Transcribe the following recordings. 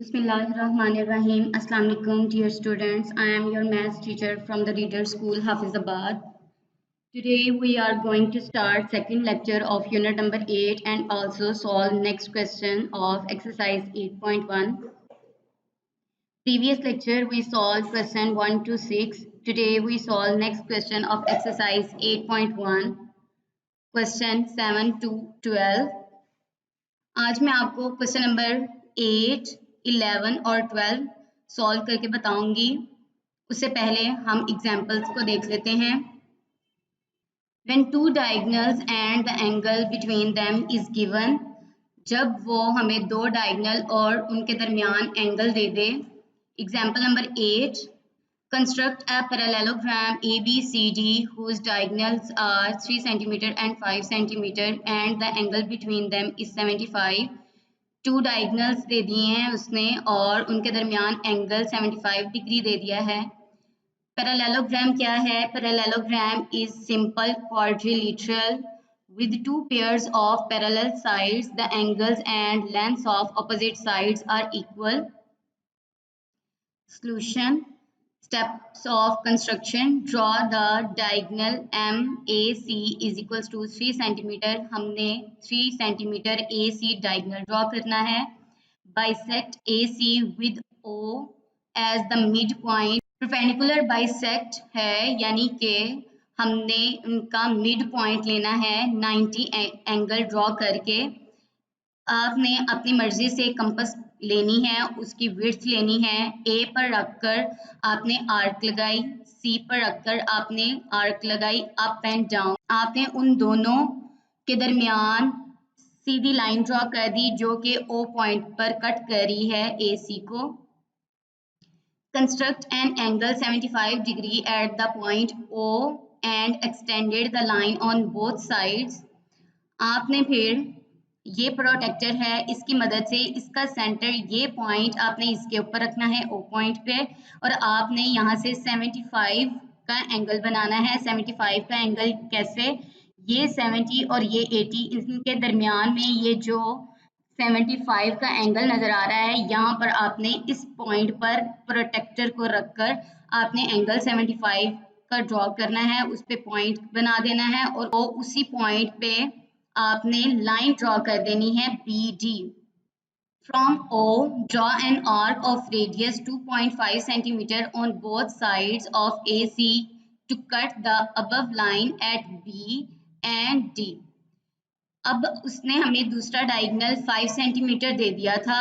Bismillahirrahmanirrahim. Assalamu alaikum, dear students. I am your maths teacher from the Reader School, Hafizabad. Today we are going to start second lecture of unit number 8 and also solve next question of exercise 8.1. Previous lecture we solved question 1 to 6. Today we solve next question of exercise 8.1, question 7 to 12. आज मैं आपको question number 8, 11 और 12 solve करके बताऊंगी। उससे पहले हम examples को देख लेते हैं। When two diagonals and the angle between them is given, जब वो हमें दो डायगनल और उनके दरमियान angle they they. Example number 8, construct a parallelogram ABCD whose diagonals are 3 cm and 5 cm and the angle between them is 75. Two diagonals दे दिए हैं उसने और उनके दरमियान एंगल 75 डिग्री दे दिया है। पैरेललोग्राम क्या है? Parallelogram is simple quadrilateral with two pairs of parallel sides. The angles and lengths of opposite sides are equal. Solution. Steps of construction. Draw the diagonal MAC is equals to 3 cm. हमने 3 cm AC diagonal draw करना है. Bisect AC with O as the midpoint. Perpendicular bisect है यानी कि हमने उनका mid point लेना है 90 एंगल ड्रॉ करके। आपने अपनी मर्जी से कंपास लेनी है, उसकी विड्थ लेनी है। ए पर रखकर आपने आर्क लगाई, सी पर रखकर आपने आर्क लगाई, अप एंड डाउन। आपने उन दोनों के दरमियान सीधी लाइन ड्रॉ कर दी जो कि ओ पॉइंट पर कट कर रही है ए सी को। Construct an angle 75 degree at the point O and extended the line on both sides. आपने फिर ये प्रोटेक्टर है, इसकी मदद से इसका सेंटर ये पॉइंट आपने इसके ऊपर रखना है ओ पॉइंट पे और आपने यहाँ से 75 का एंगल बनाना है। 75 का एंगल कैसे? ये 70 और ये 80, इनके दरमियान में ये जो 75 का एंगल नजर आ रहा है, यहाँ पर आपने इस पॉइंट पर प्रोटेक्टर को रखकर आपने एंगल 75 का ड्रॉ करना है, उस पे पॉइंट बना देना है और वो उसी पॉइंट पे आपने लाइन ड्रॉ कर देनी है BD। From O, draw an arc of radius 2.5 cm on both sides of AC to cut the above line at B and D. अब उसने हमें दूसरा डायगोनल 5 सेंटीमीटर दे दिया था,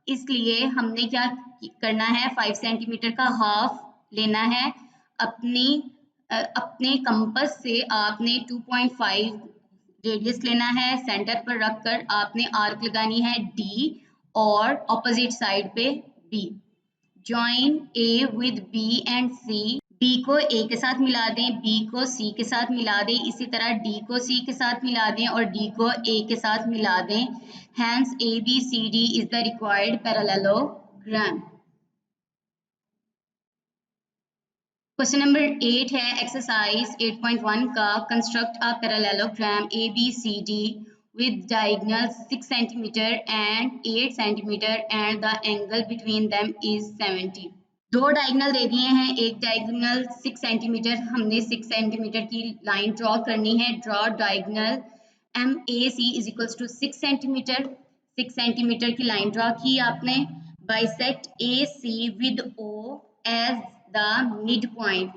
इसलिए हमने क्या करना है, 5 सेंटीमीटर का हाफ लेना है। अपने कंपास से आपने 2.5 रेडियस लेना है, सेंटर पर रखकर आपने आर्क लगानी है D और ऑपोजिट साइड पे B। Join A with B and C। B को A के साथ मिला दें, B को C के साथ मिला दें, इसी तरह D को C के साथ मिला दें और D को A के साथ मिला दें। Hence ABCD is the required parallelogram। Question number 8 है एक्सरसाइज 8.1 का। Construct a parallelogram ABCD with diagonals 6 cm and 8 cm and the angle between them is 70। दो डायगोनल दे दिए हैं, एक डायगोनल 6 सेंटीमीटर, हमने 6 सेंटीमीटर की लाइन ड्रॉ करनी है। Draw diagonal MAC is equals to 6 centimetre. 6 centimetre की लाइन ड्रॉ की आपने। Bisect AC with O as the mid point.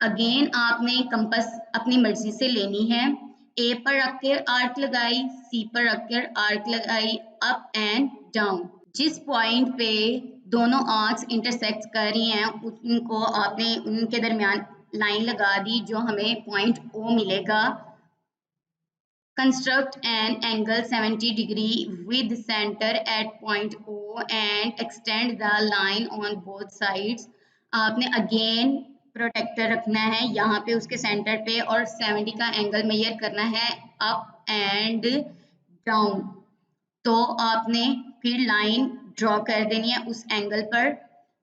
Again आपने कंपास अपनी मर्जी से लेनी है। ए पर रखकर आर्क लगाई, सी पर रखकर आर्क लगाई, अप एंड डाउन। जिस पॉइंट पे दोनों आर्क्स इंटरसेक्ट कर रही हैं उनको आपने उनके दरमियान लाइन लगा दी जो हमें पॉइंट O मिलेगा। Construct an angle 70 degree with centre eight point O and extend the line on both sides. आपने अगेन प्रोटेक्टर रखना है यहाँ पे उसके सेंटर पे और 70 का एंगल मेजर करना है अप एंड डाउन। तो आपने फिर लाइन ड्रॉ कर देनी है उस एंगल पर।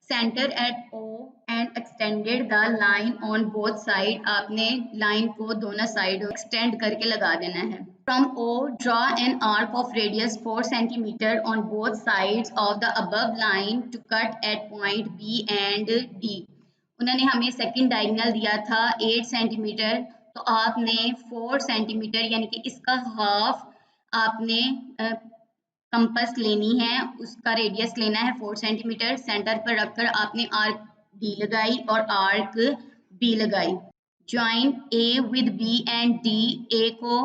Centre at O and extended the line on both side. आपने लाइन को दोनों साइड एक्सटेंड करके लगा देना है। From O, draw an arc of radius 4 cm on both sides of the above line to cut at point B and D. उन्होंने हमें second diagonal दिया था 8 सेंटीमीटर, तो आपने 4 सेंटीमीटर यानी कि इसका हाफ आपने कंपास लेनी है, उसका रेडियस लेना है 4 सेंटीमीटर। सेंटर पर रखकर आपने आर्क डी लगाई और आर्क बी लगाई। Join A with B and D, A को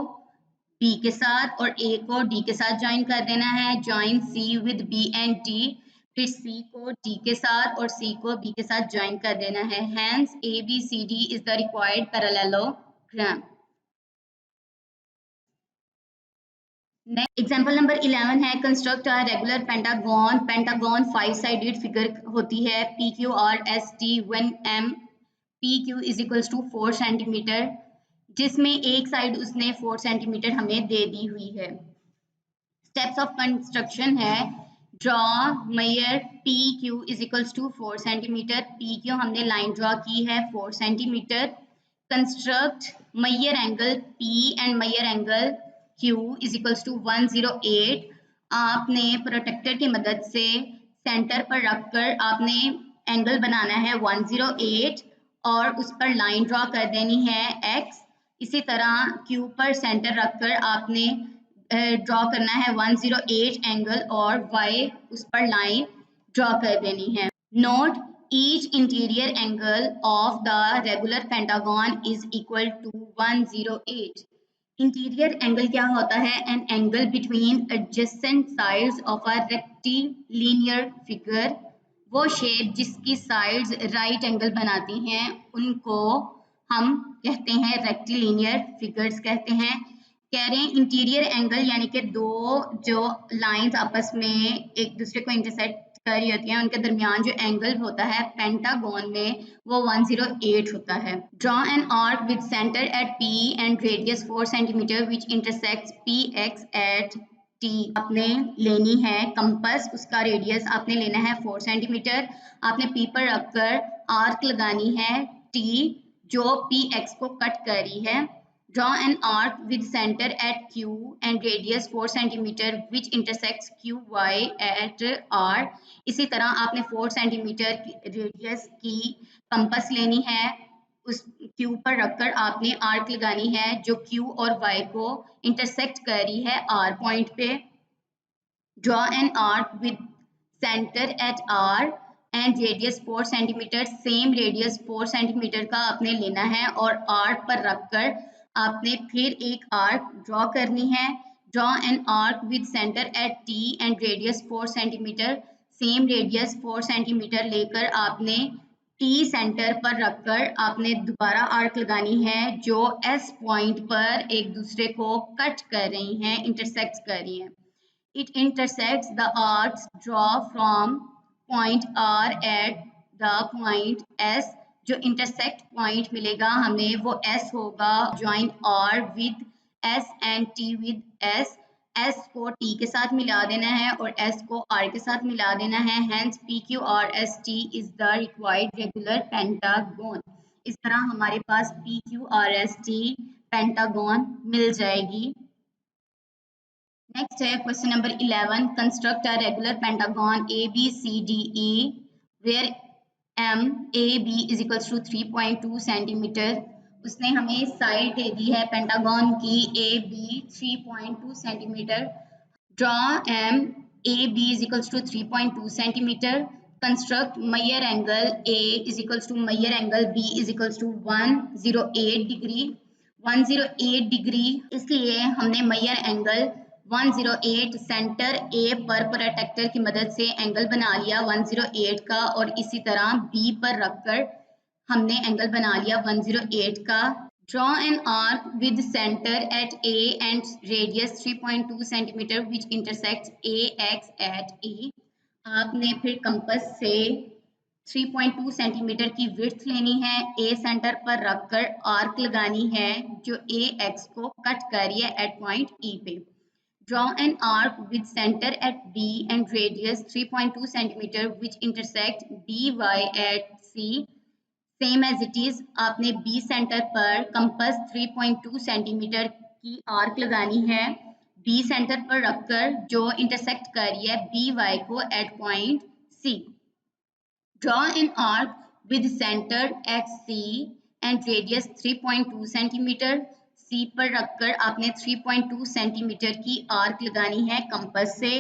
बी के साथ और ए को डी के साथ ज्वाइन कर देना है। Join C with B and D, फिर सी को डी के साथ और सी को बी के साथ ज्वाइन कर देना है। Hence A B C D is the required parallelogram. Example number 11 है, construct a regular pentagon. Pentagon 5 sided figure होती है, P Q R S T when M P Q is equals to 4 centimetre, जिसमें एक side उसने 4 centimetre हमें दे दी हुई है। स्टेप्स ऑफ कंस्ट्रक्शन है, draw measure P Q is equals to 4 centimetre, P Q हमने लाइन ड्रॉ की है 4 centimetre. Construct measure angle P and measure angle Q is equals to 108। आपने प्रोटेक्टर की मदद से सेंटर पर रखकर आपने एंगल बनाना है 108 और उस पर लाइन ड्रॉ कर देनी है X। इसी तरह Q पर सेंटर रखकर आपने ड्रॉ करना है 108 एंगल और Y उस पर लाइन ड्रॉ कर देनी है। Note each interior angle of the regular pentagon is equal to 108। Interior angle क्या होता है? An angle between adjacent sides of a rectilinear figure. वो शेप जिसकी साइड्स राइट एंगल बनाती हैं उनको हम कहते हैं रेक्टिलिनियर फिगर्स कहते हैं। कह रहे हैं इंटीरियर एंगल यानी कि दो जो लाइंस आपस में एक दूसरे को इंटरसेक्ट कर रही होती हैं, उनके दरमियान जो एंगल होता है पेंटागन में वो 108 होता है। Draw an arc with centre at P and radius 4 centimetre which intersects PX at T। आपने लेनी है कंपास, उसका रेडियस आपने लेना है 4 सेंटीमीटर। आपने P पर रखकर आर्क लगानी है T जो PX को कट कर रही है। Draw an arc with center at Q and radius 4 cm which intersects QY at R। इसी तरह आपने 4 सेंटीमीटर रेडियस की कंपास लेनी है, उस Q पर रखकर आपने आर्क लगानी है जो Q और Y को इंटरसेक्ट कर रही है R पॉइंट पे। Draw an arc with center at R and radius 4 cm। Same radius 4 centimetre का आपने लेना है और आर्क पर रखकर आपने फिर एक आर्क ड्रॉ करनी है। Draw an arc with centre eight T and radius 4 centimetre. Same radius 4 centimetre लेकर आपने T सेंटर पर रखकर आपने दोबारा आर्क लगानी है जो S पॉइंट पर एक दूसरे को कट कर रही हैं, इंटरसेक्ट कर रही हैं। It intersects the arcs draw from point R at the point S। जो intersect point मिलेगा हमें वो S होगा। Join R with S and T with S। S को T के साथ मिला देना है और S को R के साथ मिला देना है। Hence PQRST is the required regular pentagon। इस तरह हमारे पास PQRST पेंटागन मिल जाएगी। नेक्स्ट है question number 11, construct a regular pentagon ABCDE where AB is equals to 3.2 centimetre. उसने हमें साइड दे दी है पेंटागन की AB 3.2 centimetre. Draw AB is equals to 3.2 centimetre. Construct measure angle A is equals to measure angle B is equals to 108 degree. 108 degree इसलिए हमने measure angle 108 centre A पर protractor की मदद से एंगल बना लिया 108 का और इसी तरह B पर रखकर हमने एंगल बना लिया 108 का। Draw an arc with centre at A and radius 3.2 centimetre which intersects AX at A। आपने फिर कंपास से 3.2 सेंटीमीटर की विड्थ लेनी है, A सेंटर पर रखकर आर्क लगानी है जो AX को कट कर रही है एट पॉइंट E पे। Draw an arc with center at B and radius 3.2 cm which intersect BY at C। Same as it is, आपने B सेंटर पर कंपास 3.2 सेंटीमीटर की आर्क लगानी है बी सेंटर पर रखकर जो इंटरसेक्ट कर रही है बी वाई को at point C. Draw an arc with centre at C and radius 3.2 centimetre. C पर रखकर आपने 3.2 सेंटीमीटर की आर्क लगानी है कंपास से।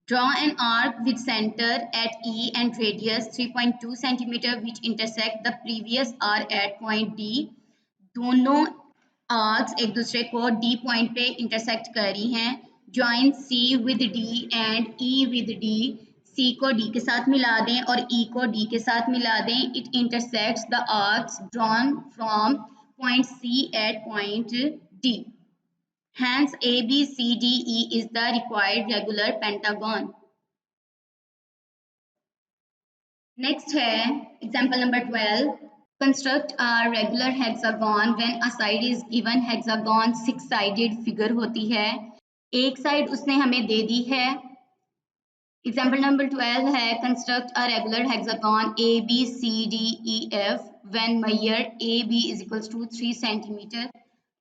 Draw an arc with center at E and radius 3.2 centimeter which intersect the previous arc at point D. दोनों arcs एक दूसरे को D पॉइंट पे इंटरसेक्ट कर रही हैं। Join C with D and E with D. C को D के साथ मिला दें और E को D के साथ मिला दें. It intersects the arcs drawn from point C at point D. Hence, ABCDE is the required regular pentagon. Next है example number 12. Construct a regular hexagon when a side is given. Hexagon six sided figure होती है, एक side उसने हमें दे दी है। Example number 12 है construct a regular hexagon A B C D E F when measure AB is equals to 3 centimeter.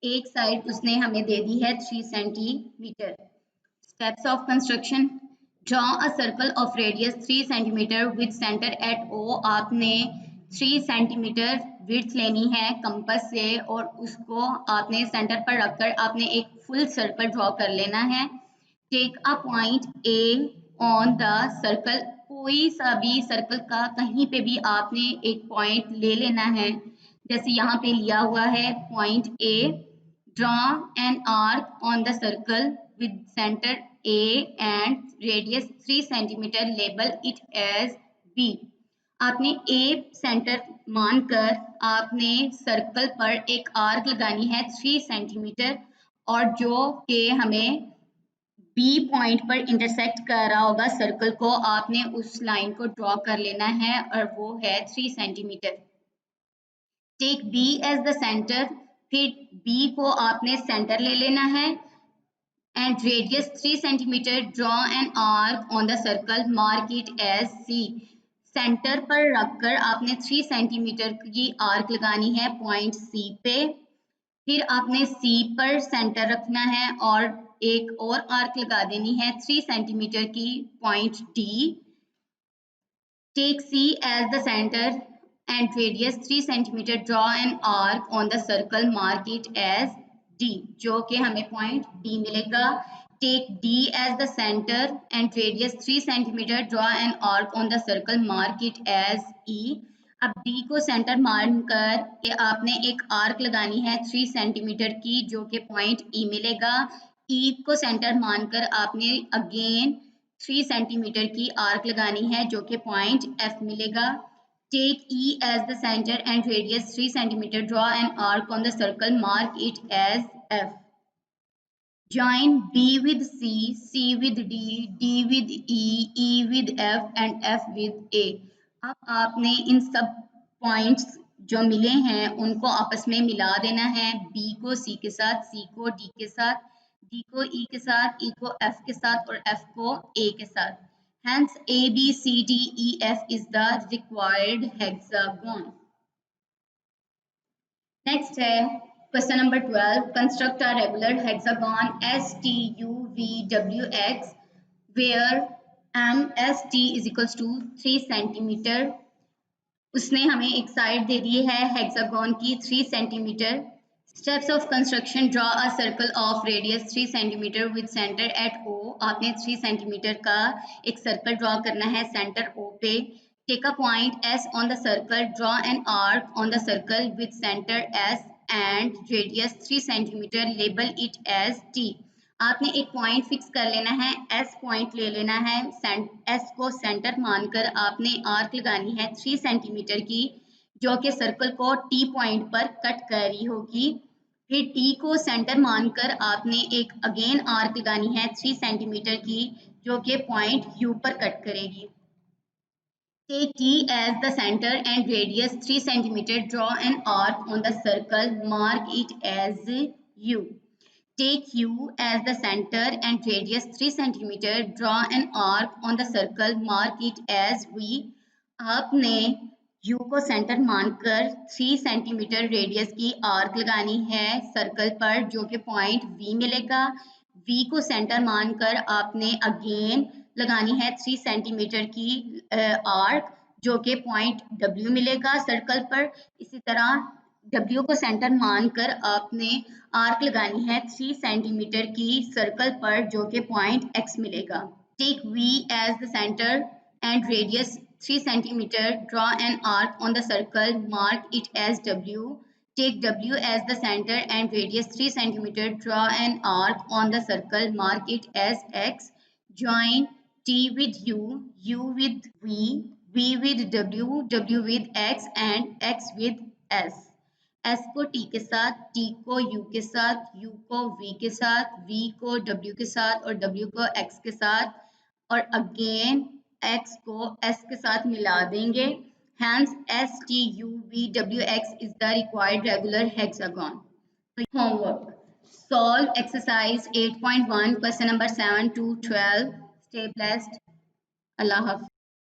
एक side उसने हमें दे दी है 3 centimetre. Steps of construction. Draw a circle of radius 3 centimeter with center at O. आपने 3 centimetre width लेनी है compass से और उसको आपने सेंटर पर रखकर आपने एक फुल सर्कल ड्रॉ कर लेना है। Take a point A on the circle. कोई सा भी सर्कल का कहीं पे भी आपने एक पॉइंट ले लेना है, जैसे यहाँ पे लिया हुआ है point A. Draw an arc on the circle with center A and radius 3 centimeter. Label it as B. आपने A सेंटर मानकर आपने सर्कल पर एक आर्क लगानी है 3 सेंटीमीटर और जो कि हमें B पॉइंट पर इंटरसेक्ट कर रहा होगा सर्कल को, आपने उस लाइन को ड्रॉ कर लेना है और वो है 3 centimetre. Take B as the centre, फिर B को आपने सेंटर ले लेना है and radius 3 centimetre. Draw an arc on the circle, mark it as C। Centre पर रखकर आपने 3 सेंटीमीटर की आर्क लगानी है पॉइंट C पे। फिर आपने C पर सेंटर रखना है और एक और आर्क लगा देनी है 3 सेंटीमीटर की point D। Take C as the center and radius 3 centimeter. Draw an arc on the circle. Mark it as D, जो कि हमें पॉइंट D मिलेगा। Take D as the center and radius 3 centimeter. Draw an arc on the circle. Mark it as E. अब D को centre मानकर के आपने एक आर्क लगानी है 3 सेंटीमीटर की, जो कि पॉइंट E मिलेगा। E को सेंटर मानकर आपने अगेन 3 सेंटीमीटर की आर्क लगानी है जो कि पॉइंट F मिलेगा। Take E as the center and radius 3 centimeter. Draw an arc on the circle. Mark it as F. Join B with C, C with D, D with E, E with F and F with A. अब आपने इन सब points जो मिले हैं उनको आपस में मिला देना है। B को C के साथ, C को D के साथ, D को E के साथ, E को F के साथ और F को A के साथ। Hence A B C D E F is the required hexagon. Next है question number 12. Construct a regular hexagon STUVWX where MST is equals to 3 centimetre. उसने हमें एक साइड दे दी है हेक्सागन की 3 centimetre. Steps of construction. Draw a circle of radius 3 centimetre with centre eight O. आपने 3 centimetre का एक circle draw करना है सेंटर O पे। Take a point S on the circle. Draw an arc on the circle with centre S and radius 3 centimetre. Label it as T. आपने एक point fix कर लेना है, S पॉइंट ले लेना है, S को सेंटर मानकर आपने आर्क लगानी है 3 सेंटीमीटर की, जो कि सर्कल को T पॉइंट पर कट कर रही होगी। फिर T को सेंटर मानकर आपने एक अगेन आर्क लगानी है 3 सेंटीमीटर की, जो कि पॉइंट U पर कट करेगी। Take T as the center and radius 3 centimeter. Draw an arc on the circle. Mark it as U. Take U as the center and radius 3 centimeter. Draw an arc on the circle. Mark it as V. आपने you को centre मानकर 3 centimetre radius की arc लगानी है circle पर, जो कि point we मिलेगा। वी को सेंटर मानकर आपने अगेन लगानी है 3 सेंटीमीटर की आर्क, जो कि पॉइंट डब्ल्यू मिलेगा सर्कल पर। इसी तरह डब्ल्यू को सेंटर मानकर आपने आर्क लगानी है 3 सेंटीमीटर की सर्कल पर, जो कि पॉइंट एक्स मिलेगा। Take V as the center and radius 3 centimeter. Draw an arc on the circle. Mark it as W. Take W as the center and radius 3 centimeter. Draw an arc on the circle. Mark it as X. Join T with U, U with V, V with W, W with X and X with S। S को T के साथ, T को you के साथ, you को we के साथ, we को डब्ल्यू के साथ और डब्ल्यू को एक्स के साथ और अगेन एक्स को एस के साथ मिला देंगे। Hence STUVWX is the required regular hexagon. Homework. Solve exercise 8.1 question number 7 to 12. Stay blessed. Allah Hafiz.